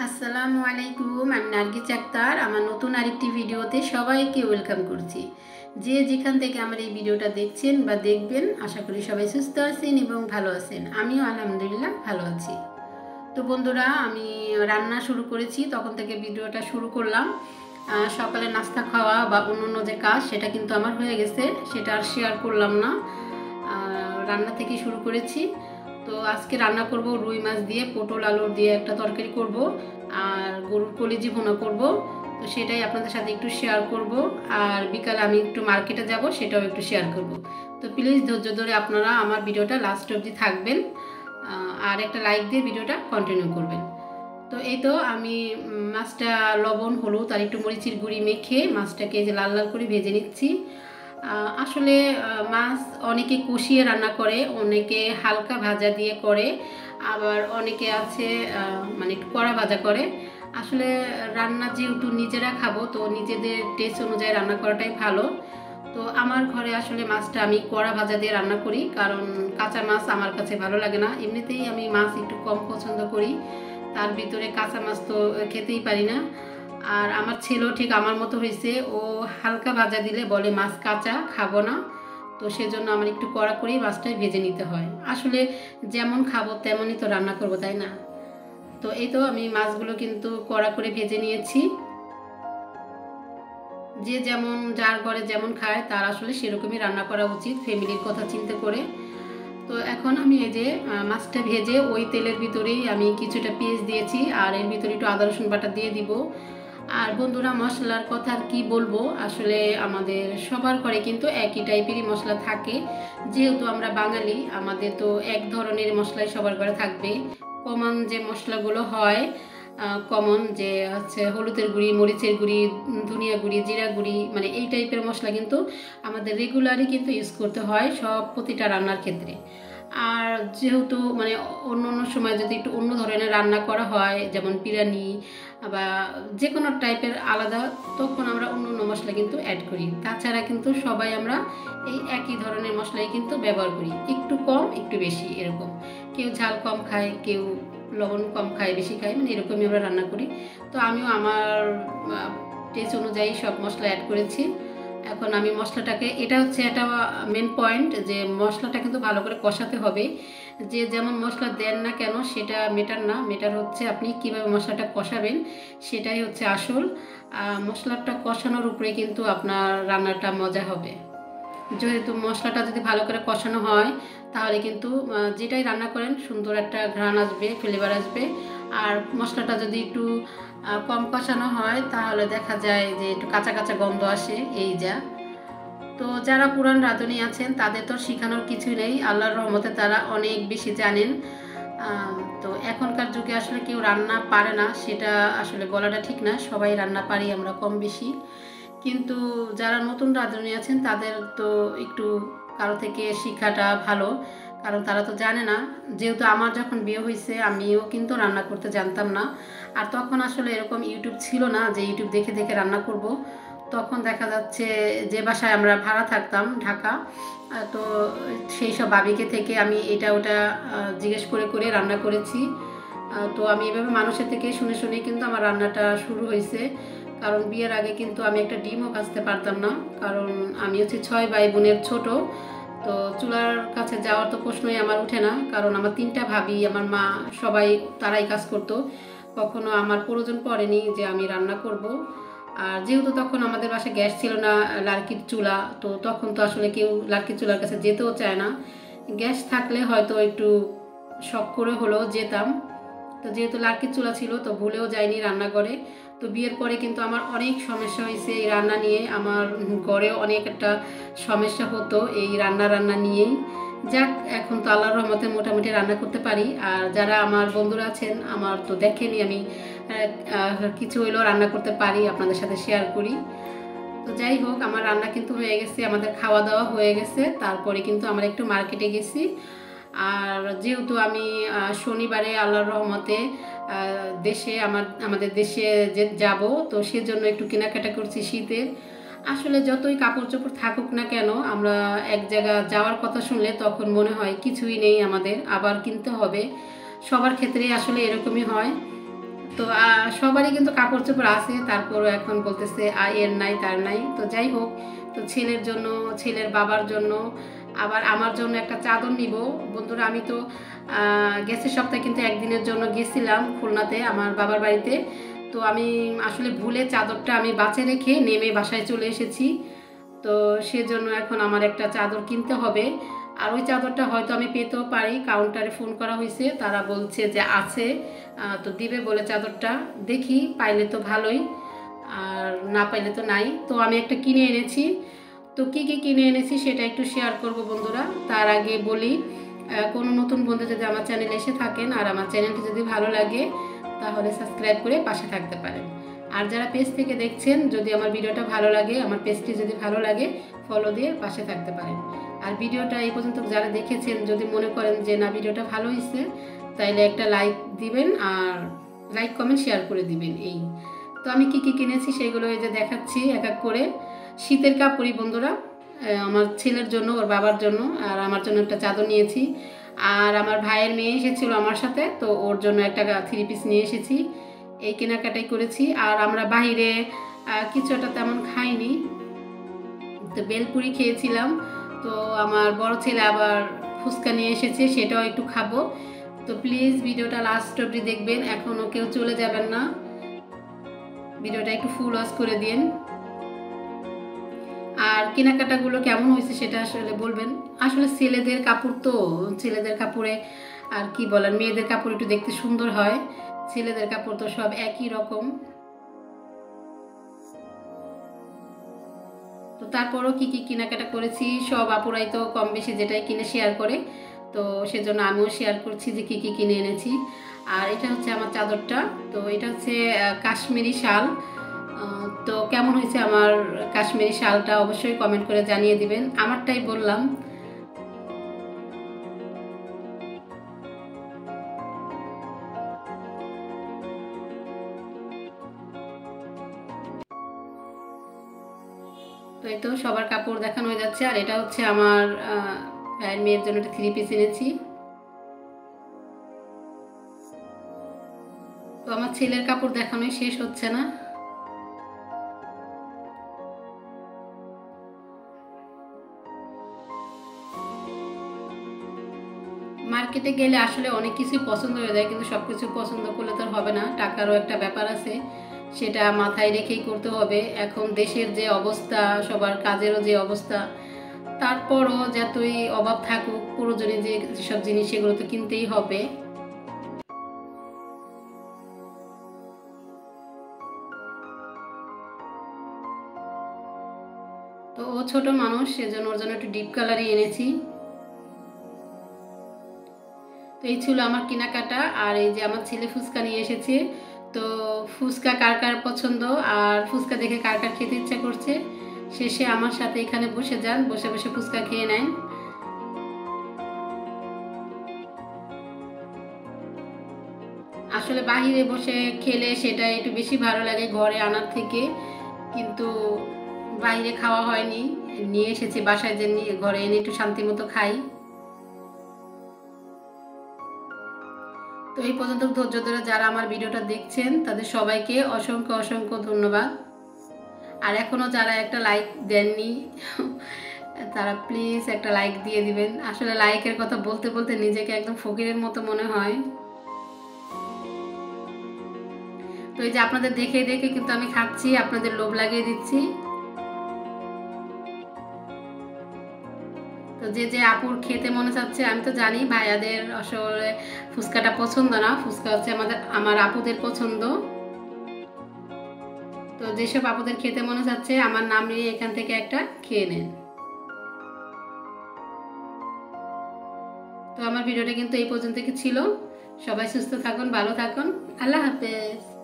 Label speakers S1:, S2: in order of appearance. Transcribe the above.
S1: আসসালামু আলাইকুম, আমি নার্গিস আক্তার। আমার নতুন আরেকটি ভিডিওতে সবাইকে ওয়েলকাম করছি। যে যেখান থেকে আমার এই ভিডিওটা দেখছেন বা দেখবেন, আশা করি সবাই সুস্থ আছেন এবং ভালো আছেন। আমিও আলহামদুলিল্লাহ ভালো আছি। তো বন্ধুরা, আমি রান্না শুরু করেছি, তখন থেকে ভিডিওটা শুরু করলাম। সকালে নাস্তা খাওয়া বা অন্য যে কাজ, সেটা কিন্তু আমার হয়ে গেছে, সেটা আর শেয়ার করলাম না। রান্না থেকে শুরু করেছি। তো আজকে রান্না করব রুই মাছ দিয়ে পটল আলুর দিয়ে একটা তরকারি করব, আর গরুর কলিজি ভুনা করব। তো সেটাই আপনাদের সাথে একটু শেয়ার করব। আর বিকালে আমি একটু মার্কেটে যাব, সেটাও একটু শেয়ার করব। তো প্লিজ ধৈর্য ধরে আপনারা আমার ভিডিওটা লাস্ট অবধি থাকবেন, আর একটা লাইক দিয়ে ভিডিওটা কন্টিনিউ করবেন। তো এই তো আমি মাছটা লবণ হলুদ আর একটু মরিচের গুঁড়ি মেখে মাছটাকে যে লাল লাল করে ভেজে নিচ্ছি। আসলে মাছ অনেকে কষিয়ে রান্না করে, অনেকে হালকা ভাজা দিয়ে করে, আবার অনেকে আছে মানে কড়া ভাজা করে। আসলে রান্না যেহেতু নিজেরা খাবো, তো নিজেদের টেস্ট অনুযায়ী রান্না করাটাই ভালো। তো আমার ঘরে আসলে মাছটা আমি কড়া ভাজা দিয়ে রান্না করি, কারণ কাঁচা মাছ আমার কাছে ভালো লাগে না। এমনিতেই আমি মাছ একটু কম পছন্দ করি, তার ভিতরে কাঁচা মাছ তো খেতেই পারি না। আর আমার ছেলেও ঠিক আমার মতো হয়েছে, ও হালকা ভাজা দিলে বলে মাছ কাঁচা খাবো না। তো সেজন্য আমার একটু কড়া করেই মাছটাই ভেজে নিতে হয়। আসলে যেমন খাবো তেমনই তো রান্না করবো, তাই না? তো এই তো আমি মাছগুলো কিন্তু কড়া করে ভেজে নিয়েছি। যে যেমন যার ঘরে যেমন খায়, তার আসলে সেরকমই রান্না করা উচিত, ফ্যামিলির কথা চিন্তা করে। তো এখন আমি এই যে মাছটা ভেজে ওই তেলের ভিতরেই আমি কিছুটা পেঁয়াজ দিয়েছি, আর এর ভিতরে একটু আদা রসুন বাটা দিয়ে দিব। আর বন্ধুরা, মশলার কথা আর কি বলবো, আসলে আমাদের সবার ঘরে কিন্তু একই টাইপেরই মশলা থাকে। যেহেতু আমরা বাঙালি, আমাদের তো এক ধরনের মশলাই সবার ঘরে থাকবে। কমন যে মশলাগুলো হয়, কমন যে হচ্ছে হলুদের গুঁড়ি, মরিচের গুঁড়ি, ধনিয়া গুঁড়ি, জিরা গুঁড়ি, মানে এই টাইপের মশলা কিন্তু আমাদের রেগুলারই কিন্তু ইউজ করতে হয় সব প্রতিটা রান্নার ক্ষেত্রে। আর যেহেতু মানে অন্য অন্য সময় যদি একটু অন্য ধরনের রান্না করা হয়, যেমন বিরিয়ানি বা যে কোনো টাইপের আলাদা, তখন আমরা অন্য অন্য মশলা কিন্তু অ্যাড করি। তাছাড়া কিন্তু সবাই আমরা এই একই ধরনের মশলাই কিন্তু ব্যবহার করি, একটু কম একটু বেশি এরকম। কেউ ঝাল কম খায়, কেউ লবণ কম খায়, বেশি খায়, মানে এরকমই আমরা রান্না করি। তো আমিও আমার টেস্ট অনুযায়ী সব মশলা অ্যাড করেছি। এখন আমি মশলাটাকে, এটা হচ্ছে একটা মেন পয়েন্ট, যে মশলাটা কিন্তু ভালো করে কষাতে হবে। যে যেমন মশলা দেন না কেন সেটা মেটার না, মেটার হচ্ছে আপনি কিভাবে মশলাটা কষাবেন, সেটাই হচ্ছে আসল। মশলাটা কষানোর উপরে কিন্তু আপনার রান্নাটা মজা হবে। যেহেতু মশলাটা যদি ভালো করে কষানো হয়, তাহলে কিন্তু যেটাই রান্না করেন সুন্দর একটা ঘ্রাণ আসবে, ফ্লেভার আসবে। আর মশলাটা যদি একটু কম কষানো হয়, তাহলে দেখা যায় যে একটু কাঁচা কাঁচা গন্ধ আসে, এই যা। তো যারা পুরান রাঁধুনি আছেন, তাদের তো শেখানোর কিছুই নেই, আল্লাহর রহমতে তারা অনেক বেশি জানেন। তো এখনকার যুগে আসলে কেউ রান্না পারে না, সেটা আসলে বলাটা ঠিক না, সবাই রান্না পারি আমরা কম বেশি। কিন্তু যারা নতুন রাঁধুনি আছেন, তাদের তো একটু কারো থেকে শেখাটা ভালো, কারণ তারা তো জানে না। যেহেতু আমার যখন বিয়ে হয়েছে, আমিও কিন্তু রান্না করতে জানতাম না। আর তখন আসলে এরকম ইউটিউব ছিল না যে ইউটিউব দেখে দেখে রান্না করব। তখন দেখা যাচ্ছে যে বাসায় আমরা ভাড়া থাকতাম ঢাকা, তো সেই সব ভাবিকে থেকে আমি এটা ওটা জিজ্ঞেস করে করে রান্না করেছি। তো আমি এভাবে মানুষের থেকে শুনে শুনে কিন্তু আমার রান্নাটা শুরু হয়েছে। কারণ বিয়ের আগে কিন্তু আমি একটা ডিমও ভাজতে পারতাম না, কারণ আমি হচ্ছে 6 ভাই বোনের ছোট। তো চুলার কাছে যাওয়ার তো প্রশ্নই আমার ওঠে না, কারণ আমার 3টা ভাবি, আমার মা, সবাই তারাই কাজ করতো। কখনো আমার প্রয়োজন পড়েনি যে আমি রান্না করব। আর যেহেতু তখন আমাদের বাসায় গ্যাস ছিল না, লার্কির চুলা, তো তখন তো আসলে কেউ লার্কির চুলার কাছে যেতেও চায় না। গ্যাস থাকলে হয়তো একটু শখ করে হলেও যেতাম। তো যেহেতু লার্কির চুলা ছিল, তো ভুলেও যাইনি রান্নাঘরে। তো বিয়ের পরে কিন্তু আমার অনেক সমস্যা হয়েছে এই রান্না নিয়ে, আমার ঘরেও অনেক একটা সমস্যা হতো এই রান্না নিয়েই। যাক, এখন তো আল্লাহর রহমতে মোটামুটি রান্না করতে পারি। আর যারা আমার বন্ধুরা আছেন, আমার তো দেখেনি আমি কিছু হইলেও রান্না করতে পারি, আপনাদের সাথে শেয়ার করি। তো যাই হোক, আমার রান্না কিন্তু হয়ে গেছে, আমাদের খাওয়া দাওয়া হয়ে গেছে। তারপরে কিন্তু আমরা একটু মার্কেটে গেছি। আর যেহেতু আমি শনিবারে আল্লাহর রহমতে দেশে আমাদের দেশে যে যাব, তো সেজন্য একটু কেনাকাটা করছি শীতের। আসলে যতই কাপড় চোপড় থাকুক না কেন, আমরা এক জায়গা যাওয়ার কথা শুনলে তখন মনে হয় কিছুই নেই আমাদের, আবার কিনতে হবে। সবার ক্ষেত্রেই আসলে এরকমই হয়। তো সবারই কিন্তু কাপড় চোপড় আছে, তারপরও এখন বলতেছে এর নাই তার নাই। তো যাই হোক, তো ছেলের জন্য, ছেলের বাবার জন্য, আবার আমার জন্য একটা চাদর নিব বন্ধুরা। আমি তো গেছে সপ্তাহে কিন্তু একদিনের জন্য গেছিলাম খুলনাতে আমার বাবার বাড়িতে। তো আমি আসলে ভুলে চাদরটা আমি বাঁচে রেখে নেমে বাসায় চলে এসেছি। তো সেজন্য এখন আমার একটা চাদর কিনতে হবে। আর ওই চাদরটা হয়তো আমি পেতেও পারি, কাউন্টারে ফোন করা হয়েছে, তারা বলছে যে আছে, তো দিবে বলে চাদরটা। দেখি, পাইলে তো ভালোই, আর না পাইলে তো নাই। তো আমি একটা কিনে এনেছি। তো কী কী কিনে এনেছি সেটা একটু শেয়ার করব বন্ধুরা। তার আগে বলি, কোনো নতুন বন্ধু যদি আমার চ্যানেলে এসে থাকেন আর আমার চ্যানেলটি যদি ভালো লাগে তাহলে সাবস্ক্রাইব করে পাশে থাকতে পারেন। আর যারা পেজ থেকে দেখছেন, যদি আমার ভিডিওটা ভালো লাগে, আমার পেজটি যদি ভালো লাগে, ফলো দিয়ে পাশে থাকতে পারেন। আর ভিডিওটা এই পর্যন্ত যারা দেখেছেন, যদি মনে করেন যে না ভিডিওটা ভালো হয়েছে, তাইলে একটা লাইক দিবেন আর লাইক কমেন্ট শেয়ার করে দিবেন। এই তো আমি কি কি কিনেছি সেগুলো এই যে দেখাচ্ছি এক এক করে। শীতের কাপড়ই বন্ধুরা, আমার ছেলের জন্য, ওর বাবার জন্য, আর আমার জন্য একটা চাদর নিয়েছি। আর আমার ভাইয়ের মেয়ে এসেছিল আমার সাথে, তো ওর জন্য একটা 3 পিস নিয়ে এসেছি। এই কেনাকাটাই করেছি। আর আমরা বাহিরে কিছু একটা তেমন খাইনি, তো বেলপুরি খেয়েছিলাম। তো আমার বড় ছেলে আবার ফুচকা নিয়ে এসেছে, সেটাও একটু খাবো। তো প্লিজ ভিডিওটা লাস্ট অবধি দেখবেন, এখনও কেউ চলে যাবেন না, ভিডিওটা একটু ফুল ওয়াচ করে দিন। আর কেনাকাটাগুলো কেমন হয়েছে সেটা আসলে বলবেন। আসলে ছেলেদের কাপড়, তো ছেলেদের কাপড়ে আর কি বলেন, মেয়েদের কাপড় একটু দেখতে সুন্দর হয়, ছেলেদের কাপড় তো সব একই রকম। তো তারপরও কি কি কেনাকাটা করেছি সব আপুরাই তো কম বেশি যেটাই কিনে শেয়ার করে, তো সেজন্য আমিও শেয়ার করছি যে কি কি কিনে এনেছি। আর এটা হচ্ছে আমার চাদরটা, তো এটা হচ্ছে কাশ্মীরি শাল। তো কেমন হয়েছে আমার কাশ্মীরি শালটা অবশ্যই কমেন্ট করে জানিয়ে দিবেন, আমারটাই বললাম। তো এই তো সবার কাপড় দেখানো হয়ে যাচ্ছে। আর এটা হচ্ছে আমার ভাইয়ের মেয়ের জন্য একটা 3 পিস এনেছি। তো আমার ছেলের কাপড় দেখানোই শেষ হচ্ছে না। মার্কেটে গেলে আসলে অনেক কিছুই পছন্দ হয়ে যায়, কিন্তু সব কিছু পছন্দ করলে তো হবে না, টাকারও একটা ব্যাপার আছে, সেটা মাথায় রেখেই করতে হবে। এখন দেশের যে অবস্থা, সবার কাজেরও যে অবস্থা, তারপরও যতই অভাব থাকুক, প্রয়োজনীয় যেসব জিনিস সেগুলো তো কিনতেই হবে। তো ও ছোট মানুষ, সেজন্য ওর জন্য একটু ডিপ কালারই এনেছি। তো এই ছিল আমার কেনাকাটা। আর এই যে আমার ছেলে ফুচকা নিয়ে এসেছে। তো ফুচকা কার কার পছন্দ, আর ফুচকা দেখে কার কার খেতে ইচ্ছা করছে, শেষে আমার সাথে এখানে বসে যান, বসে বসে ফুচকা খেয়ে নেন। আসলে বাহিরে বসে খেলে সেটা একটু বেশি ভালো লাগে ঘরে আনার থেকে, কিন্তু বাইরে খাওয়া হয়নি, নিয়ে এসেছি বাসায়, যে ঘরে এনে একটু শান্তি মতো খাই। তো এই পর্যন্ত ধৈর্য ধরে যারা আমার ভিডিওটা দেখছেন তাদের সবাইকে অসংখ্য অসংখ্য ধন্যবাদ। আর এখনও যারা একটা লাইক দেননি তারা প্লিজ একটা লাইক দিয়ে দিবেন। আসলে লাইকের কথা বলতে বলতে নিজেকে একদম ফকিরের মতো মনে হয়। তো এই যে আপনাদের দেখে দেখে কিন্তু আমি খাচ্ছি, আপনাদের লোভ লাগিয়ে দিচ্ছি। তো যে যে আপুর খেতে মনে চাচ্ছে, আমি তো জানি ভাইয়াদের আসলে ফুচকাটা পছন্দ না, ফুচকা হচ্ছে আমার আপুদের পছন্দ। তো যেসব আপুদের খেতে মনে চাচ্ছে, আমার নাম নিয়ে এখান থেকে একটা খেয়ে নেন। তো আমার ভিডিওটা কিন্তু এই পর্যন্ত ছিল। সবাই সুস্থ থাকুন, ভালো থাকুন, আল্লাহ হাফেজ।